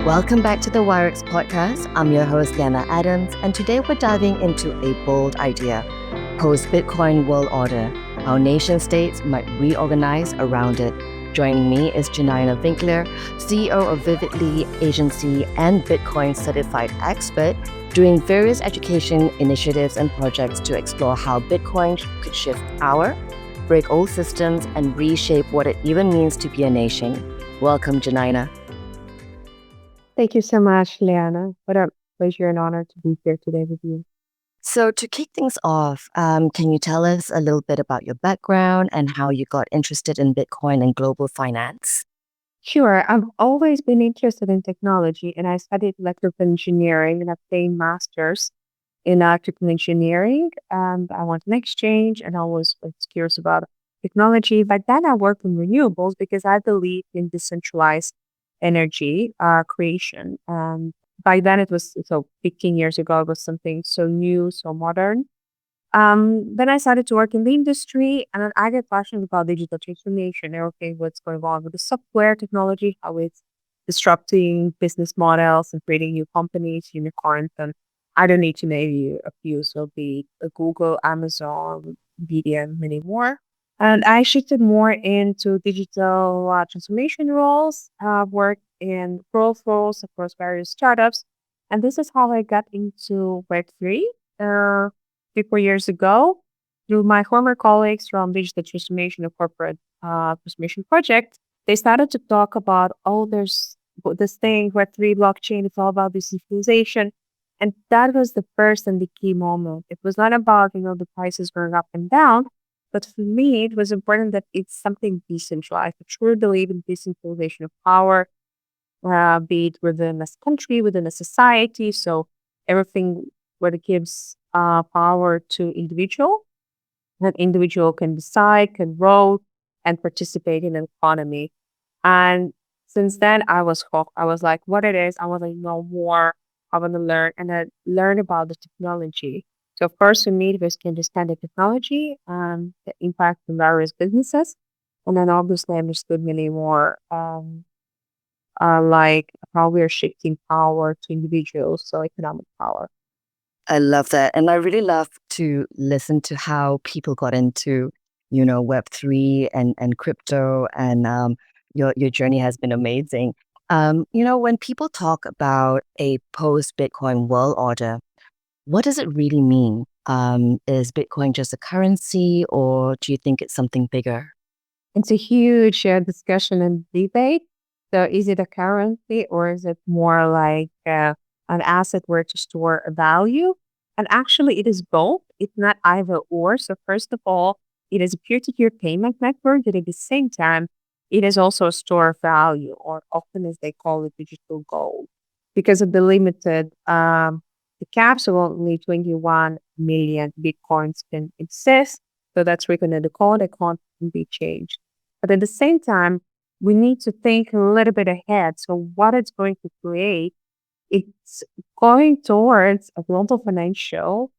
Welcome back to the Wirex Podcast. I'm your host, Lianna Adams, and today we're diving into a bold idea, post-Bitcoin world order, how nation-states might reorganize around it. Joining me is Janina Vinklere, CEO of Vividly Agency and Bitcoin certified expert, doing various education initiatives and projects to explore how Bitcoin could shift power, break old systems, and reshape what it even means to be a nation. Welcome, Janina. Thank you so much, Liana. What a pleasure and honor to be here today with you. So to kick things off, can you tell us a little bit about your background and how you got interested in Bitcoin and global finance? Sure, I've always been interested in technology and I studied electrical engineering and obtained master's in electrical engineering. And I want an exchange and I was curious about technology. But then I worked in renewables because I believe in decentralized energy creation. By then it was, so 15 years ago, it was something so new, so modern. Then I started to work in the industry and then I get passionate about digital transformation, everything what's going on with the software technology, how it's disrupting business models and creating new companies, unicorns. And I don't need to name you a few, so be Google, Amazon, Nvidia, and many more. And I shifted more into digital transformation roles, worked in growth roles across various startups. And this is how I got into Web3 3 4 years ago through my former colleagues from digital transformation and corporate transformation project. They started to talk about, oh, there's this thing, Web3 blockchain, it's all about decentralization. And that was the first and the key moment. It was not about, the prices going up and down. But for me, it was important that it's something decentralized. I truly believe in decentralization of power, be it within a country, within a society. So everything what it gives power to individual, that individual can decide, can vote, and participate in an economy. And since then, I was hooked. I was like, what it is, I want to know more. I want to learn, and I learn about the technology. So first, for me, it was to understand the technology and the impact on various businesses. And then obviously I understood many more, like how we're shifting power to individuals, so economic power. I love that. And I really love to listen to how people got into, Web3 and crypto, and your journey has been amazing. When people talk about a post-Bitcoin world order, what does it really mean? Is Bitcoin just a currency, or do you think it's something bigger? It's a huge discussion and debate. So is it a currency or is it more like an asset where to store a value? And actually, it is both. It's not either or. So first of all, it is a peer-to-peer payment network, but at the same time, it is also a store of value, or often as they call it, digital gold. Because of the limited, the caps of only 21 million Bitcoins can exist. So that's written in the code, it can't be changed. But at the same time, we need to think a little bit ahead. So what it's going to create, it's going towards a global financial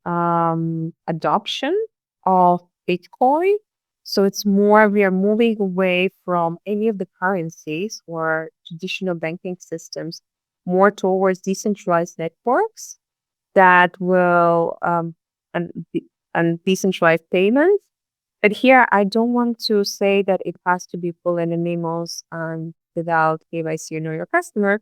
adoption of Bitcoin. So it's more, we are moving away from any of the currencies or traditional banking systems, more towards decentralized networks that will, and, and decentralized payments. But here, I don't want to say that it has to be full anonymous and without KYC or know your customer.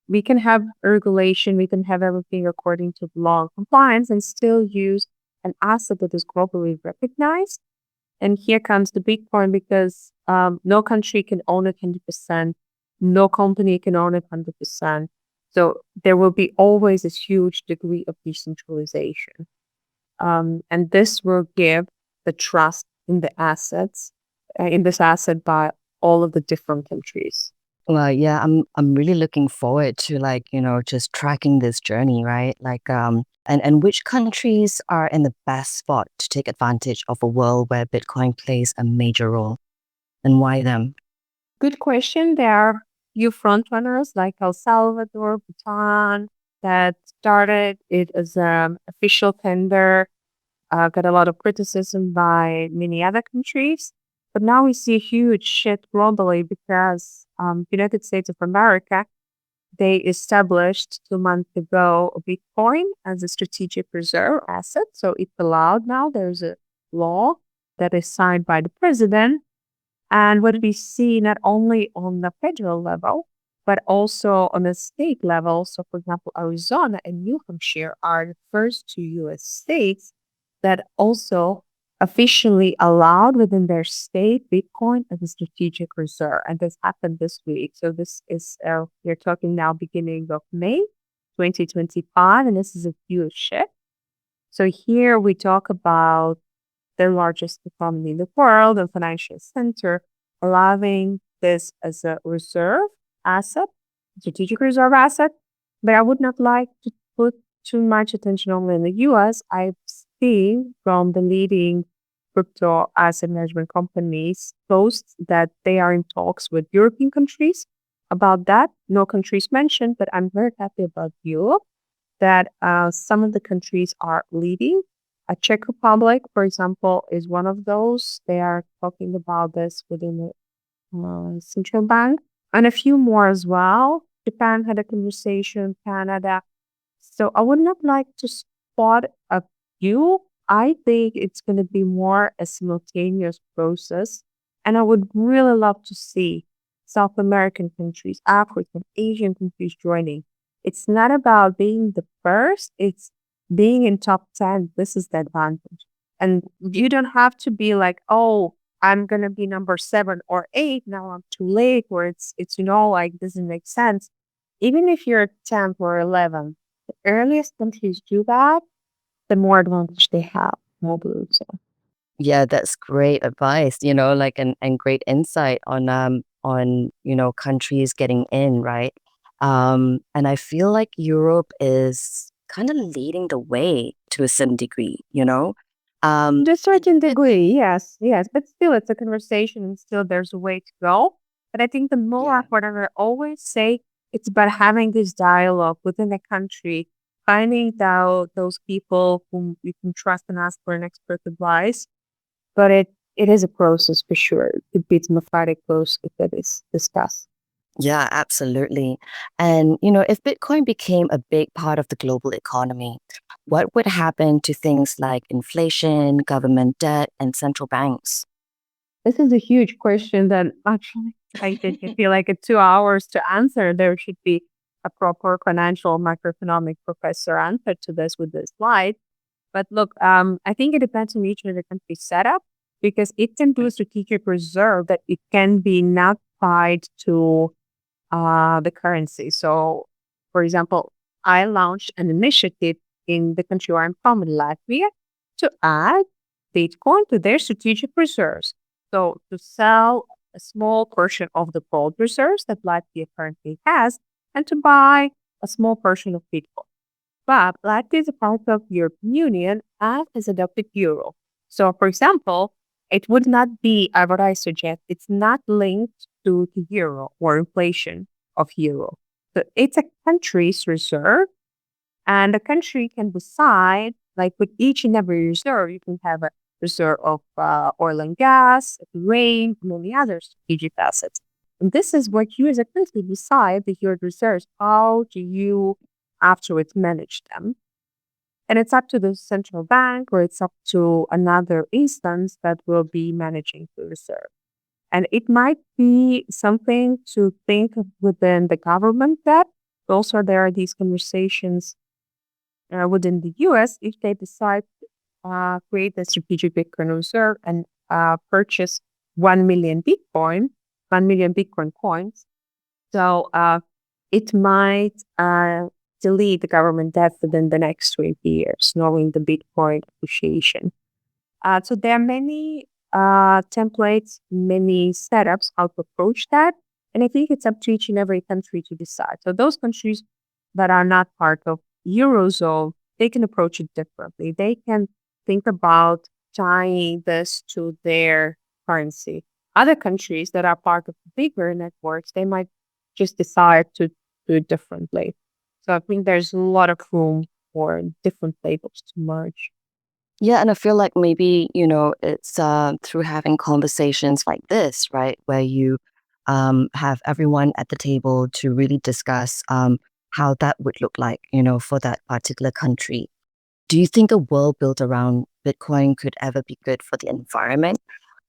We can have regulation, we can have everything according to law and compliance and still use an asset that is globally recognized. And here comes the big point because no country can own it 100%. No company can own it 100%. So there will be always this huge degree of decentralization. And this will give the trust in the assets, in this asset by all of the different countries. Well, yeah, I'm really looking forward to just tracking this journey, right? And which countries are in the best spot to take advantage of a world where Bitcoin plays a major role, and why them? Good question. There are few front runners like El Salvador, Bhutan, that started it as an official tender, got a lot of criticism by many other countries. But now we see a huge shift globally because United States of America they established 2 months ago Bitcoin as a strategic reserve asset. So it's allowed now. There's a law that is signed by the president. And what we see not only on the federal level, but also on the state level. So, for example, Arizona and New Hampshire are the first two US states that also officially allowed within their state Bitcoin as a strategic reserve. And this happened this week. So, this is, we're talking now beginning of May 2025, and this is a huge shift. So, here we talk about the largest economy in the world and financial center, allowing this as a reserve asset, strategic reserve asset. But I would not like to put too much attention only in the US. I've seen from the leading crypto asset management companies posts that they are in talks with European countries about that. No countries mentioned, but I'm very happy about Europe that some of the countries are leading. Czech Republic, for example, is one of those. They are talking about this within the central bank, and a few more as well. Japan had a conversation, Canada. So I would not like to spot a few. I think it's going to be more a simultaneous process. And I would really love to see South American countries, African, Asian countries joining. It's not about being the first, it's being in top 10. This is the advantage. And you don't have to be like, oh, I'm gonna be number 7 or 8. Now I'm too late, or it's like doesn't make sense. Even if you're 10th or 11th, the earliest countries do that, the more advantage they have. I believe so. Yeah, that's great advice, like and great insight on, countries getting in, right? And I feel like Europe is kind of leading the way to a certain degree, To a certain degree, yes, yes. But still, it's a conversation and still there's a way to go. But I think the more Yeah. important, I always say, it's about having this dialogue within the country, finding out those people whom you can trust and ask for an expert advice. But it is a process for sure. It could be a democratic process that is discussed. Yeah, absolutely. And, if Bitcoin became a big part of the global economy, what would happen to things like inflation, government debt, and central banks? This is a huge question that actually I feel like it's 2 hours to answer. There should be a proper financial macroeconomic professor answer to this with this slide. But look, I think it depends on each of the country's setup because it can do a strategic reserve that it can be not tied to the currency. So, for example, I launched an initiative in the country where I'm from, in Latvia, to add Bitcoin to their strategic reserves. So, to sell a small portion of the gold reserves that Latvia currently has and to buy a small portion of Bitcoin. But Latvia is a part of the European Union and has adopted euro. So, for example, it would not be, what I suggest, it's not linked to the euro or inflation of euro. So it's a country's reserve, and the country can decide, like with each and every reserve, you can have a reserve of oil and gas, grain, and many other strategic assets. And this is what you as a country decide that your reserves, how do you afterwards manage them? And it's up to the central bank or it's up to another instance that will be managing the reserve. And it might be something to think of within the government that also there are these conversations within the US if they decide to create a strategic Bitcoin reserve and purchase 1 million Bitcoin, 1 million Bitcoin coins. So it might delete the government debt within the next 20 years, knowing the Bitcoin appreciation. So there are many templates, many setups how to approach that. And I think it's up to each and every country to decide. So those countries that are not part of Eurozone, they can approach it differently. They can think about tying this to their currency. Other countries that are part of bigger networks, they might just decide to do it differently. So I think there's a lot of room for different labels to merge. Yeah, and I feel like maybe, it's through having conversations like this, right, where you have everyone at the table to really discuss how that would look like, for that particular country. Do you think a world built around Bitcoin could ever be good for the environment,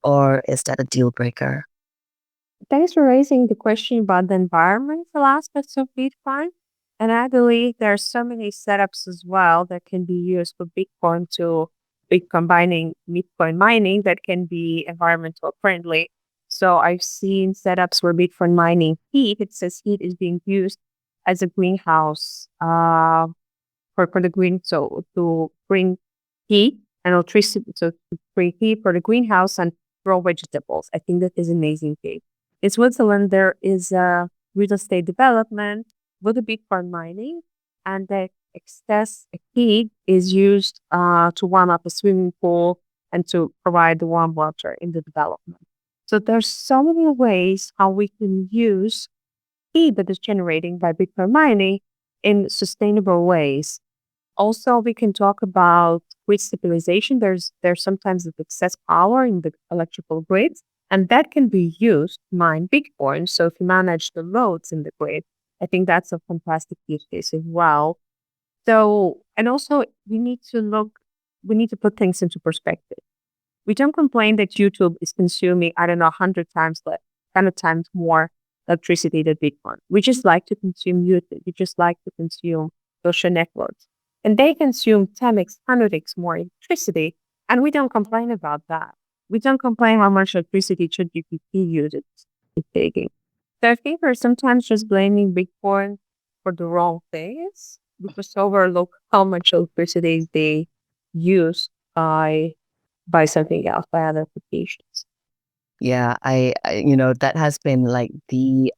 or is that a deal breaker? Thanks for raising the question about the environmental aspects of Bitcoin. And I believe there are so many setups as well that can be used for Bitcoin to be combining Bitcoin mining that can be environmental friendly. So I've seen setups where Bitcoin mining heat, it says heat is being used as a greenhouse for the green, so to bring heat and electricity, so to bring heat for the greenhouse and grow vegetables. I think that is amazing thing. In Switzerland, there is a real estate development with the Bitcoin mining, and the excess heat is used to warm up a swimming pool and to provide the warm water in the development. So there's so many ways how we can use heat that is generating by Bitcoin mining in sustainable ways. Also, we can talk about grid stabilization. There's sometimes excess power in the electrical grids, and that can be used to mine Bitcoin. So if you manage the loads in the grid, I think that's a fantastic use case as well. So, and also we need to put things into perspective. We don't complain that YouTube is consuming, I don't know, 100 times less, 100 times more electricity than Bitcoin. We just like to consume YouTube. We just like to consume social networks. And they consume 10x, 100x more electricity. And we don't complain about that. We don't complain how much electricity ChatGPT uses taking. So I think we're sometimes just blaming Bitcoin for the wrong things because overlook how much electricity they use by something else, by other applications. Yeah, that has been like the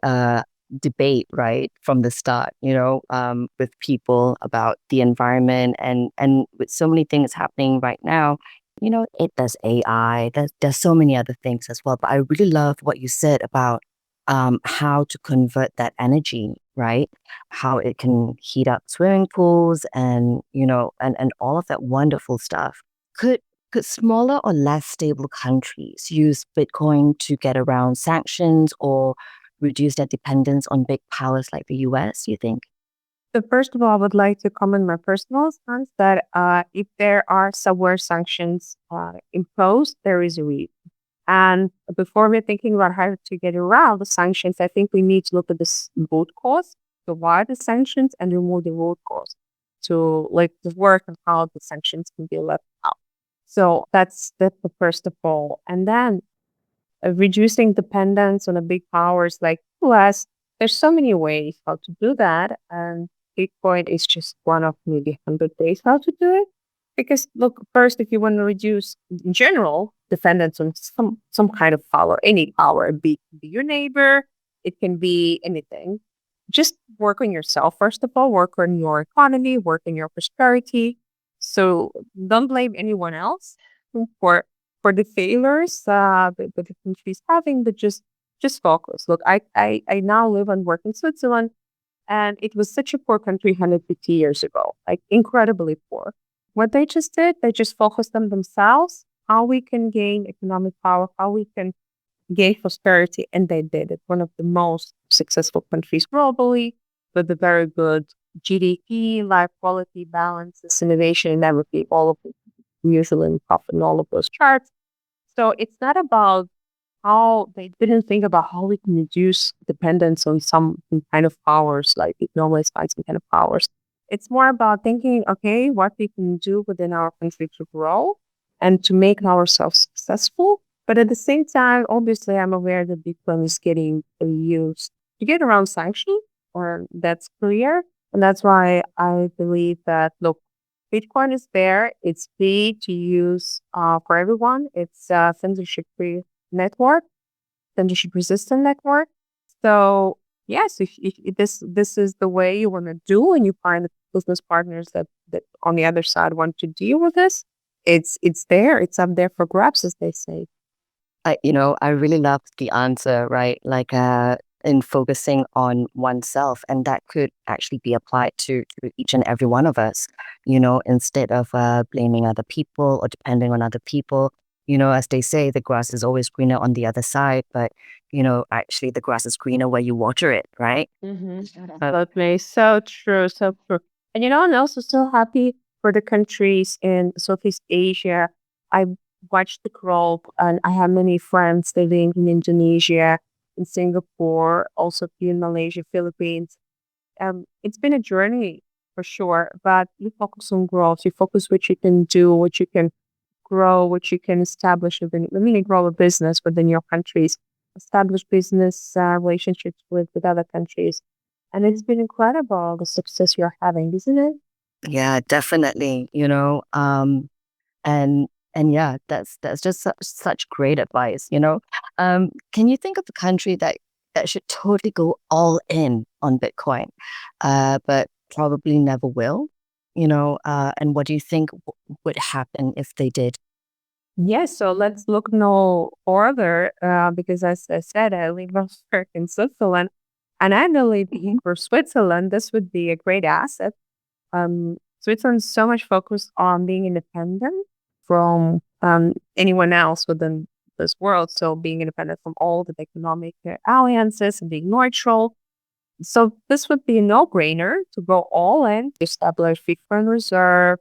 debate, right, from the start, with people about the environment and with so many things happening right now, there's AI, there's so many other things as well. But I really love what you said about how to convert that energy, right? How it can heat up swimming pools and, and all of that wonderful stuff. Could could smaller or less stable countries use Bitcoin to get around sanctions or reduce their dependence on big powers like the US, you think? So first of all, I would like to comment my personal stance that if there are severe sanctions imposed, there is a reason. And before we're thinking about how to get around the sanctions, I think we need to look at this root cause. So why the sanctions and remove the root cause to like the work on how the sanctions can be left out. So that's the first of all. And then reducing dependence on a big powers like US. There's so many ways how to do that, and Bitcoin is just one of maybe 100 ways how to do it. Because look, first, if you want to reduce in general dependence on some kind of power, any power, be your neighbor, it can be anything. Just work on yourself first of all. Work on your economy, work on your prosperity. So don't blame anyone else for for the failures that the country is having, but just focus. Look, I now live and work in Switzerland, and it was such a poor country 150 years ago, like incredibly poor. What they just did, they just focused on themselves, how we can gain economic power, how we can gain prosperity, and they did it. One of the most successful countries globally, with a very good GDP, life quality, balances, innovation, and everything, all of it usually in profit in all of those charts. So it's not about how they didn't think about how we can reduce dependence on some kind of powers, like it normally finds some kind of powers. It's more about thinking, okay, what we can do within our country to grow and to make ourselves successful. But at the same time, obviously, I'm aware that Bitcoin is getting used to get around sanctions, or that's clear. And that's why I believe that, look, Bitcoin is there. It's free to use for everyone. It's a censorship-free network, censorship-resistant network. So yes, if this is the way you want to do, and you find the business partners that on the other side want to deal with this, it's there. It's up there for grabs, as they say. I really love the answer, right? Like, in focusing on oneself, and that could actually be applied to each and every one of us, instead of blaming other people or depending on other people. as they say, the grass is always greener on the other side, but actually the grass is greener where you water it, right? Absolutely. So true. So true. And I'm also so happy for the countries in Southeast Asia. I watched the growth, and I have many friends living in Indonesia, in Singapore, also in Malaysia, Philippines. It's been a journey for sure, but you focus on growth. You focus what you can do, what you can grow, what you can establish within, I mean, grow a business within your countries, establish business relationships with other countries. And it's been incredible the success you're having, isn't it? Yeah, definitely. And yeah, that's just such great advice. Can you think of a country that should totally go all in on Bitcoin, but probably never will? And what do you think would happen if they did? Yes, so let's look no further because, as I said, I live and work in Switzerland. And I believe for Switzerland, this would be a great asset. Switzerland's so much focused on being independent from anyone else within this world. So being independent from all the economic alliances and being neutral. So this would be a no-brainer to go all in, establish Bitcoin reserve,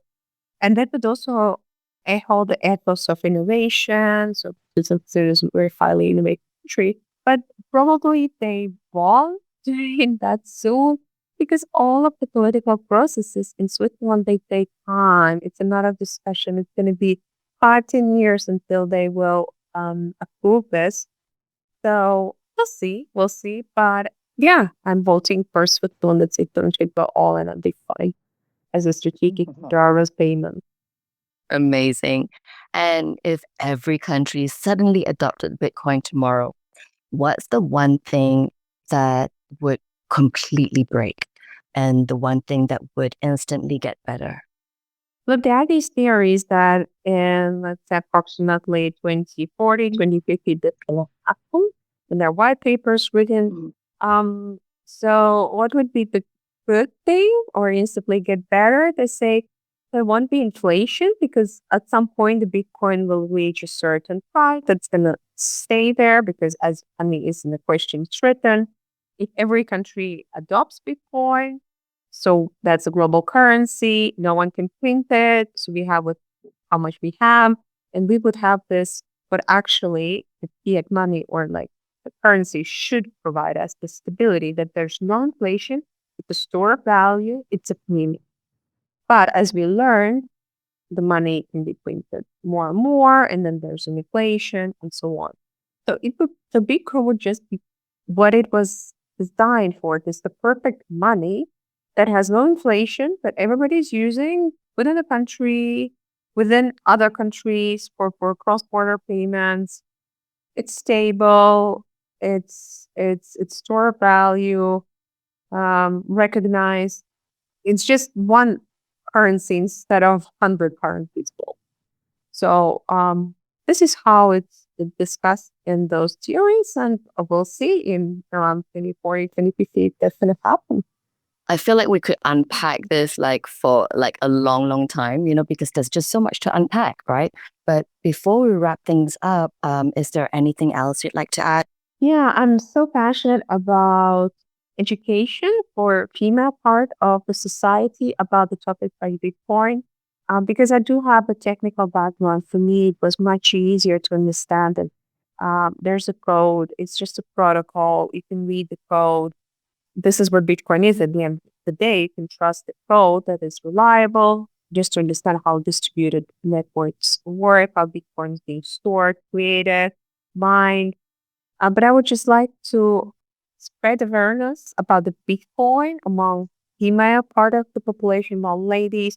and that would also hold the ethos of innovation. So Switzerland is a very highly innovative country, but probably they won't doing that soon because all of the political processes in Switzerland, they take time. It's a matter of discussion. It's going to be 5, 10 years until they will approve this. So we'll see. We'll see. But yeah, I'm voting for Switzerland that they don't go all in on DeFi as a strategic dollars payment. Amazing. And if every country suddenly adopted Bitcoin tomorrow, what's the one thing that would completely break and the one thing that would instantly get better? Look, there are these theories that in, let's say, approximately 2040, 2050, this will happen. And there are white papers written. So what would be the good thing or instantly get better? They say there won't be inflation because at some point the Bitcoin will reach a certain price that's going to stay there because as money is in the question, it's written. If every country adopts Bitcoin, so that's a global currency. No one can print it. So we have with how much we have. And we would have this, but actually the fiat money or like the currency should provide us the stability that there's no inflation. It's a store of value. It's a premium. But as we learn, the money can be printed more and more, and then there's an inflation and so on. So the Bitcoin would just be what it was designed for. It's the perfect money that has no inflation, that everybody's using within the country, within other countries for cross-border payments. It's stable. It's store of value, recognized. It's just one currency instead of 100 currencies. So this is how it's discussed in those theories, and we'll see in around 2040, 2050 if that's going to happen. I feel like we could unpack this like for like a long, long time, because there's just so much to unpack, right? But before we wrap things up, is there anything else you'd like to add? Yeah, I'm so passionate about education for female part of the society about the topic by Bitcoin. Because I do have a technical background, for me, it was much easier to understand it. There's a code, it's just a protocol. You can read the code. This is what Bitcoin is at the end of the day. You can trust the code that is reliable, just to understand how distributed networks work, how Bitcoin is being stored, created, mined. But I would just like to spread awareness about the Bitcoin among female part of the population, among ladies,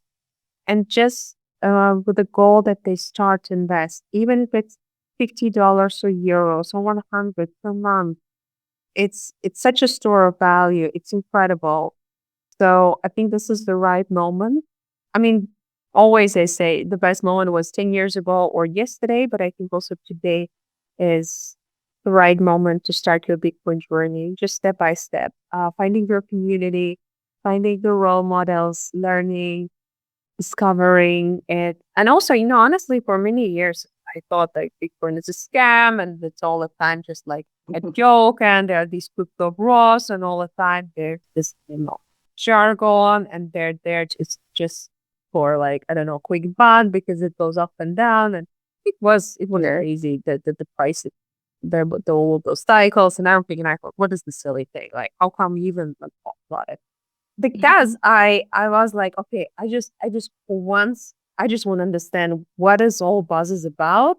and just with the goal that they start to invest, even if it's $50 or euros or 100 per month. It's such a store of value. It's incredible. So I think this is the right moment. I mean, always they say the best moment was 10 years ago or yesterday, but I think also today is the right moment to start your Bitcoin journey, just step by step, finding your community, finding the role models, learning, discovering it. And also, honestly, for many years, I thought like Bitcoin is a scam and it's all the time just like a joke, and there are these crypto bros and all the time there's this, jargon, and they're there just for like, I don't know, quick bond because it goes up and down. And it was crazy the price there, but all of those cycles and everything. And I thought, what is the silly thing? Like, how come we even like, talk about it? Because I was like, okay, I just for once I just want to understand what is all buzz is about.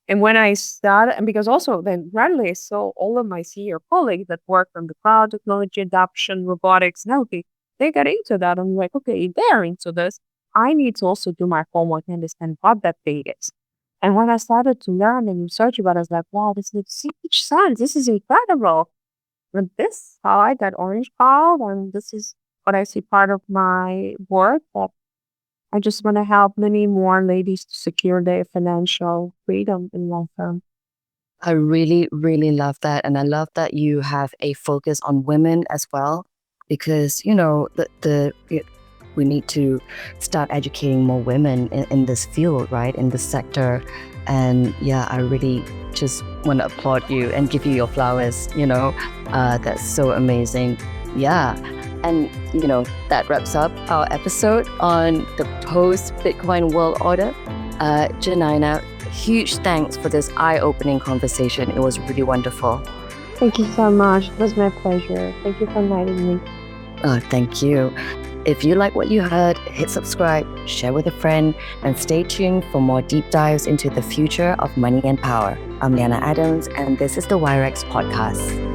And when I started, and because also then randomly I saw all of my senior colleagues that work on the cloud technology adoption, robotics, and everything, they got into that. I'm like, okay, they're into this. I need to also do my homework and understand what that thing is. And when I started to learn and research about it, I was like, wow, this makes so much sense. This is incredible. And this how I got Orange Cloud, and this is what I see part of my work, that I just want to help many more ladies to secure their financial freedom in long term. I really, really love that. And I love that you have a focus on women as well, because, we need to start educating more women in this field, right? In this sector. And yeah, I really just want to applaud you and give you your flowers, that's so amazing. Yeah. And, that wraps up our episode on the post-Bitcoin world order. Janina, huge thanks for this eye-opening conversation. It was really wonderful. Thank you so much. It was my pleasure. Thank you for inviting me. Oh, thank you. If you like what you heard, hit subscribe, share with a friend, and stay tuned for more deep dives into the future of money and power. I'm Lianna Adams, and this is the Wirex Podcast.